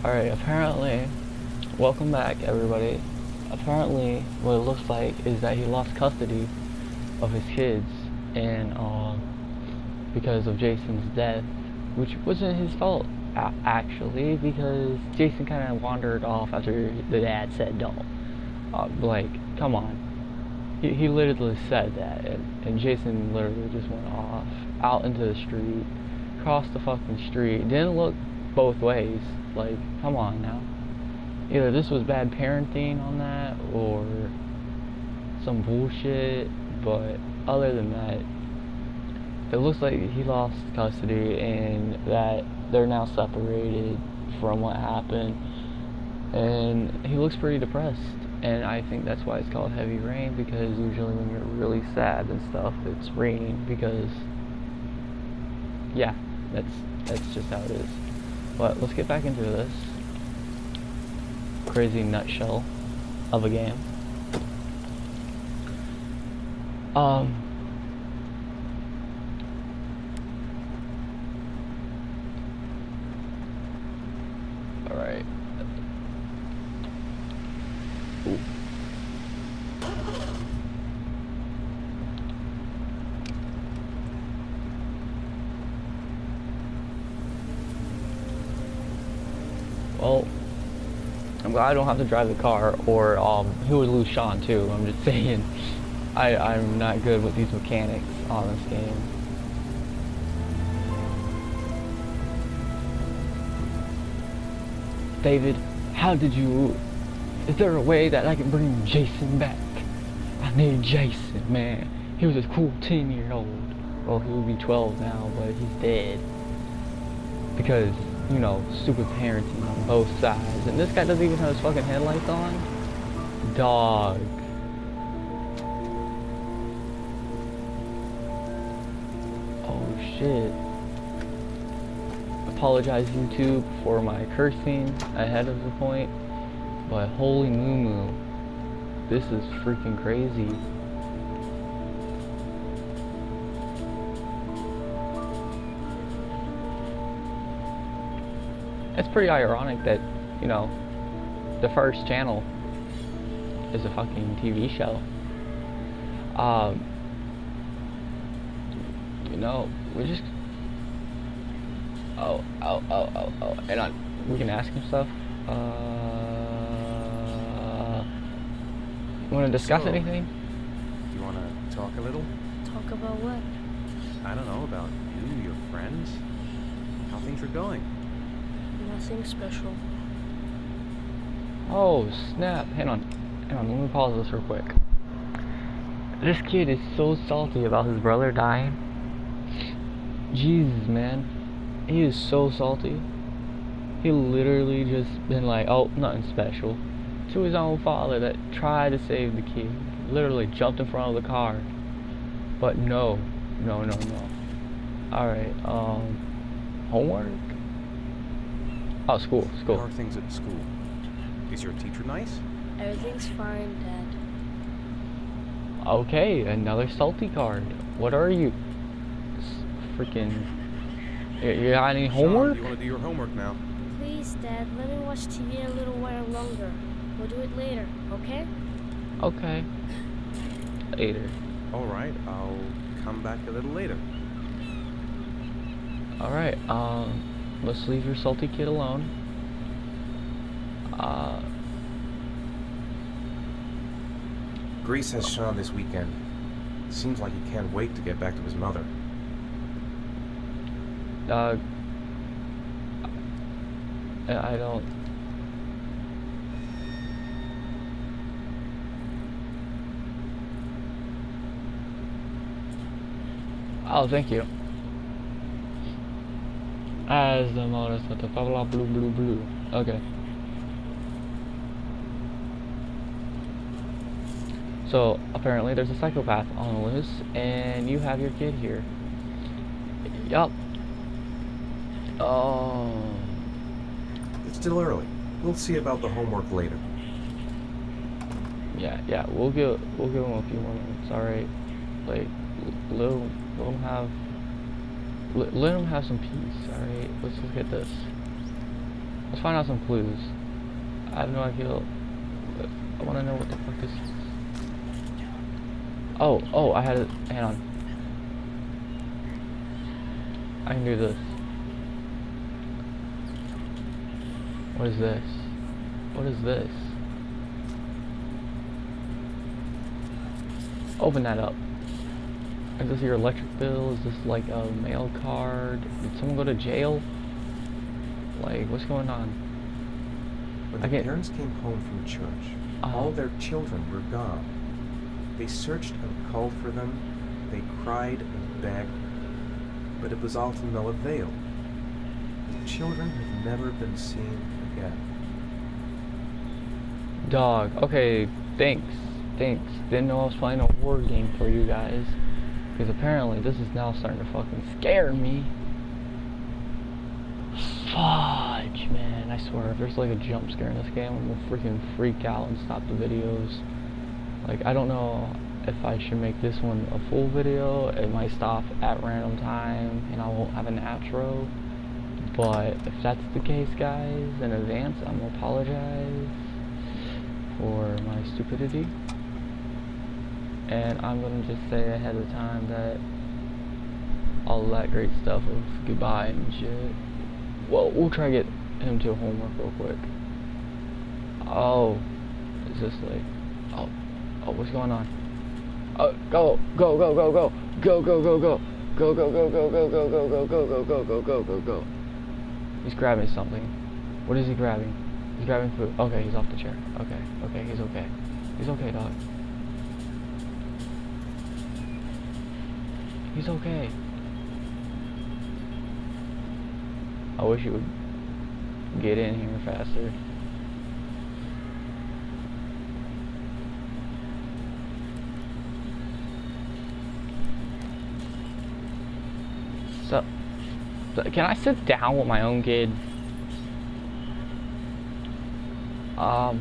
Alright, apparently, welcome back everybody. Apparently, what it looks like is that he lost custody of his kids and because of Jason's death, which wasn't his fault actually, because Jason kind of wandered off after the dad said don't. Like, come on. He literally said that, and Jason literally just went off out into the street, crossed the fucking street, didn't look both ways. Like, come on now. Either this was bad parenting on that or some bullshit, but other than that, it looks like he lost custody and that they're now separated from what happened. And he looks pretty depressed. And I think that's why it's called heavy rain, because usually when you're really sad and stuff, it's raining because, yeah, that's just how it is. But let's get back into this crazy nutshell of a game. Alright. Ooh. Well, I'm glad I don't have to drive the car, or he would lose Shaun too. I'm just saying, I'm not good with these mechanics on this game. David, how did you... Is there a way that I can bring Jason back? I need Jason, man. He was a cool 10-year-old. Well, he would be 12 now, but he's dead. Because, you know, stupid parenting on both sides. And this guy doesn't even have his fucking headlights on. Dog. Oh, shit. Apologize, YouTube, for my cursing ahead of the point. But holy moo moo. This is freaking crazy. It's pretty ironic that, you know, the first channel is a fucking TV show. You know, we just... Oh. Hang on. We can ask him stuff. You want to discuss anything? Do you want to talk a little? Talk about what? I don't know, about you, your friends, how things are going. Nothing special. Oh, snap. Hang on, let me pause this real quick. This kid is so salty about his brother dying. Jesus, man. He is so salty. He literally just been like, oh, nothing special. To his own father that tried to save the kid. Literally jumped in front of the car. But no. Alright, homework? Oh, school. How are things at school? Is your teacher nice? Everything's fine, Dad. Okay, another salty card. What are you? Freaking... You got any homework? Shaun, you want to do your homework now? Please, Dad, let me watch TV a little while longer. We'll do it later, okay? Okay. Later. Alright, I'll come back a little later. Alright, let's leave your salty kid alone. Grease has Shaun this weekend. Seems like he can't wait to get back to his mother. I don't... Oh, thank you. As the motor started, blah blah blue. Okay. So apparently there's a psychopath on the loose, and you have your kid here. Yup. Oh. It's still early. We'll see about the homework later. Yeah. We'll give him a few more minutes. All right. Like, let him have some peace. All right. Let's just get this. Let's find out some clues. I have no idea. I want to know what the fuck this is. Oh, I had it. Hang on. I can do this. What is this? What is this? Open that up. Is this your electric bill? Is this like a mail card? Did someone go to jail? Like, what's going on? When the parents came home from church, all their children were gone. They searched and called for them. They cried and begged, but it was all to no avail. The children have never been seen again. Dog. Okay, thanks. Didn't know I was playing a war game for you guys. Because apparently this is now starting to fucking scare me. Fudge, man. I swear, if there's like a jump scare in this game, I'm gonna freaking freak out and stop the videos. Like, I don't know if I should make this one a full video. It might stop at random time and I won't have an outro. But if that's the case, guys, in advance, I'm gonna apologize for my stupidity. And I'm gonna just say ahead of time that all that great stuff of goodbye and shit. Well, we'll try to get him to homework real quick. Oh, is this like? Oh, what's going on? Go! He's grabbing something. What is he grabbing? He's grabbing food. Okay, he's off the chair. Okay, he's okay. He's okay, dog. He's okay. I wish you would get in here faster. So, can I sit down with my own kid? I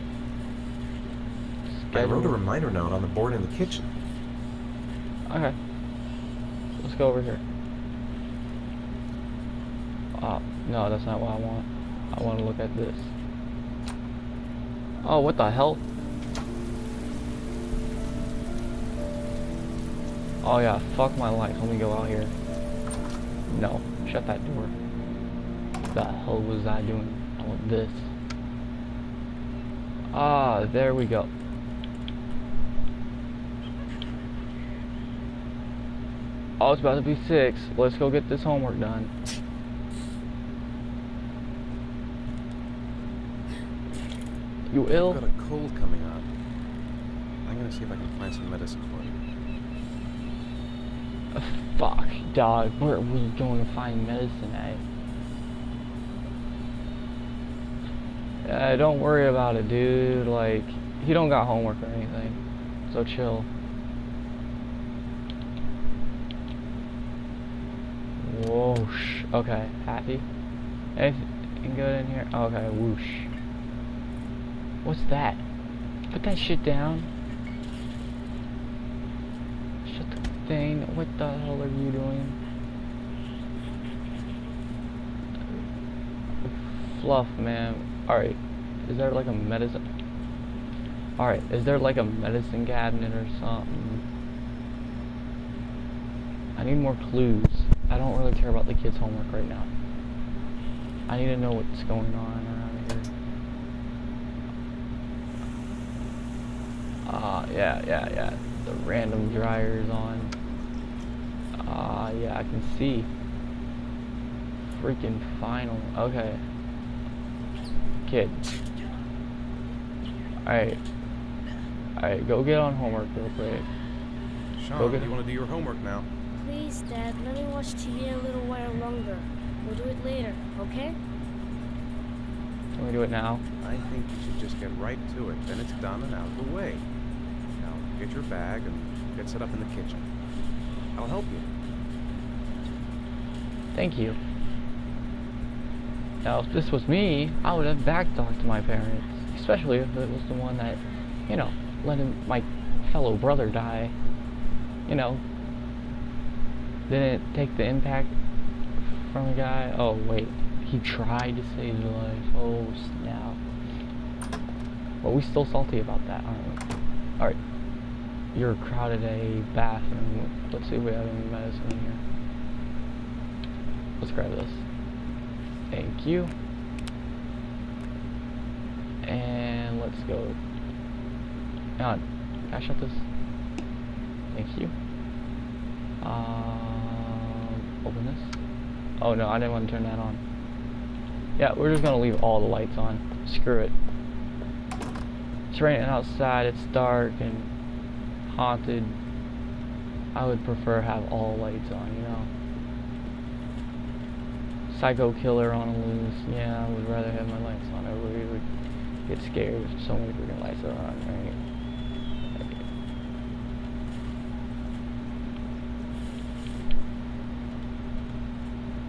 wrote a reminder note on the board in the kitchen. Okay. Let's go over here. No, that's not what I want. I want to look at this. Oh, what the hell? Oh yeah, fuck my life. Let me go out here. No, shut that door. What the hell was I doing? I want this. Ah, there we go. Oh, it's about to be 6. Let's go get this homework done. You ill? I've got a cold coming on. I'm gonna see if I can find some medicine for you. Fuck, dog. Where are we going to find medicine at? Don't worry about it, dude. Like, he don't got homework or anything. So chill. Whoosh. Okay, happy. Anything good in here? Okay, whoosh. What's that? Put that shit down. Shut the thing. What the hell are you doing? Fluff, man. Alright. Is there like a medicine? Alright, is there like a medicine cabinet or something? I need more clues. I don't really care about the kids' homework right now. I need to know what's going on around here. Yeah. The random dryer's on. Yeah, I can see. Freaking final. Okay. Kid. Alright, go get on homework real quick. Shaun, you want to do your homework now? Please, Dad, let me watch TV a little while longer. We'll do it later, okay? Can we do it now? I think you should just get right to it. Then it's done and out of the way. Now, get your bag and get set up in the kitchen. I'll help you. Thank you. Now, if this was me, I would have backtalked to my parents. Especially if it was the one that, you know, let my fellow brother die. You know, didn't take the impact from the guy. Oh, wait. He tried to save your life. Oh, snap. Well, we still salty about that, aren't we? Alright. You're crowded a bathroom. Let's see if we have any medicine in here. Let's grab this. Thank you. And let's go. Hang on. Can I shut this? Thank you. Open this. Oh no, I didn't want to turn that on. Yeah, we're just gonna leave all the lights on. Screw it. It's raining outside, it's dark and haunted. I would prefer have all lights on, you know. Psycho killer on a loose. Yeah, I would rather have my lights on. Everybody would get scared if so many freaking lights are on, right?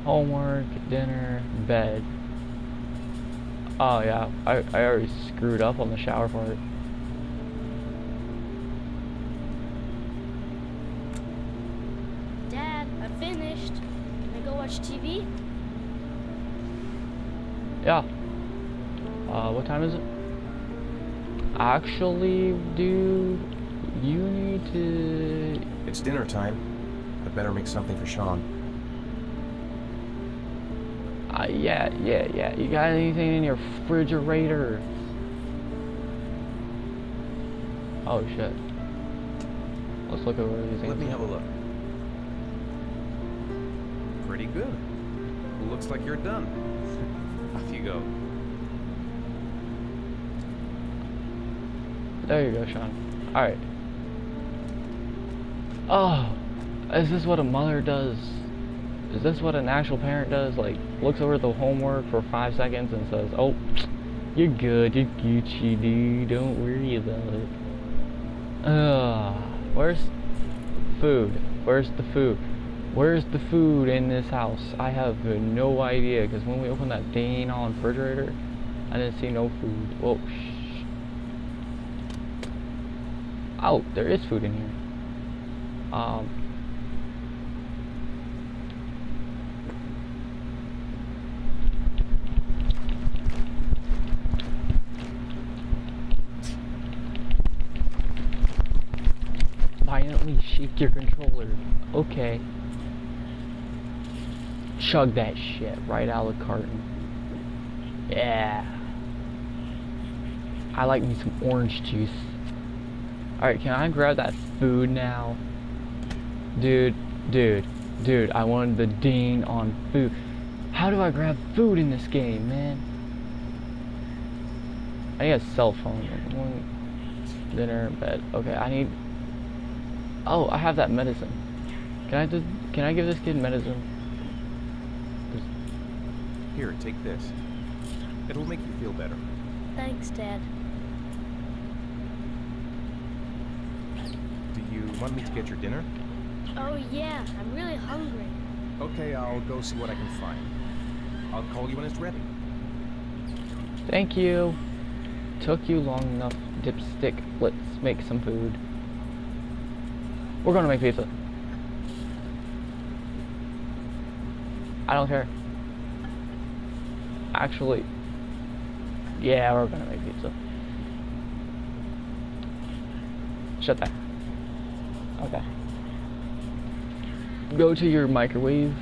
Homework, dinner, bed. Oh yeah, I already screwed up on the shower part. Dad, I finished. Can I go watch TV? Yeah. What time is it? Actually, dude, you need to... It's dinner time. I better make something for Shaun. Yeah. You got anything in your refrigerator? Oh shit. Let's look over these things. Let me have a look. Pretty good. Looks like you're done. Off you go. There you go, Shaun. Alright. Oh, is this what a mother does? Is this what an actual parent does? Like, looks over the homework for 5 seconds and says, oh, you're good, you're Gucci, dude, don't worry about it. Where's food? Where's the food? Where's the food in this house? I have no idea, because when we opened that dang on refrigerator, I didn't see no food. Whoa, oh, there is food in here. Violently shake your controller. Okay. Chug that shit right out of the carton. Yeah. I like me some orange juice. Alright, can I grab that food now? Dude, I wanted the ding on food. How do I grab food in this game, man? I need a cell phone. Dinner, bed. Okay, I need... Oh, I have that medicine. Can I give this kid medicine? Here, take this. It'll make you feel better. Thanks, Dad. Do you want me to get your dinner? Oh yeah, I'm really hungry. Okay, I'll go see what I can find. I'll call you when it's ready. Thank you. Took you long enough, dipstick. Let's make some food. We're gonna make pizza. I don't care. Actually, yeah, we're gonna make pizza. Shut that. Okay. Go to your microwave,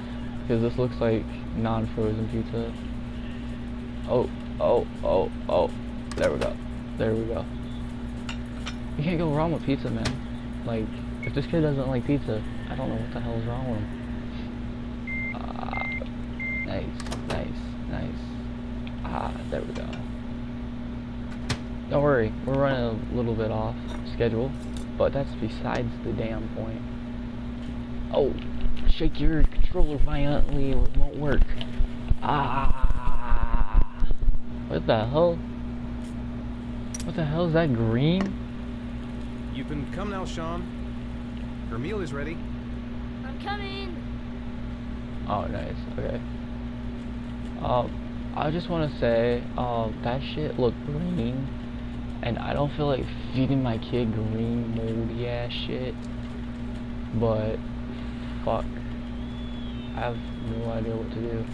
because this looks like non-frozen pizza. Oh. There we go. You can't go wrong with pizza, man. Like, if this kid doesn't like pizza, I don't know what the hell is wrong with him. Nice. There we go. Don't worry, we're running a little bit off schedule, but that's besides the damn point. Oh, shake your controller violently or it won't work. What the hell? What the hell is that green? You can come now, Shaun. Your meal is ready. I'm coming. Oh, nice. Okay. I just want to say, that shit looked green, and I don't feel like feeding my kid green, moldy ass shit. But, fuck. I have no idea what to do.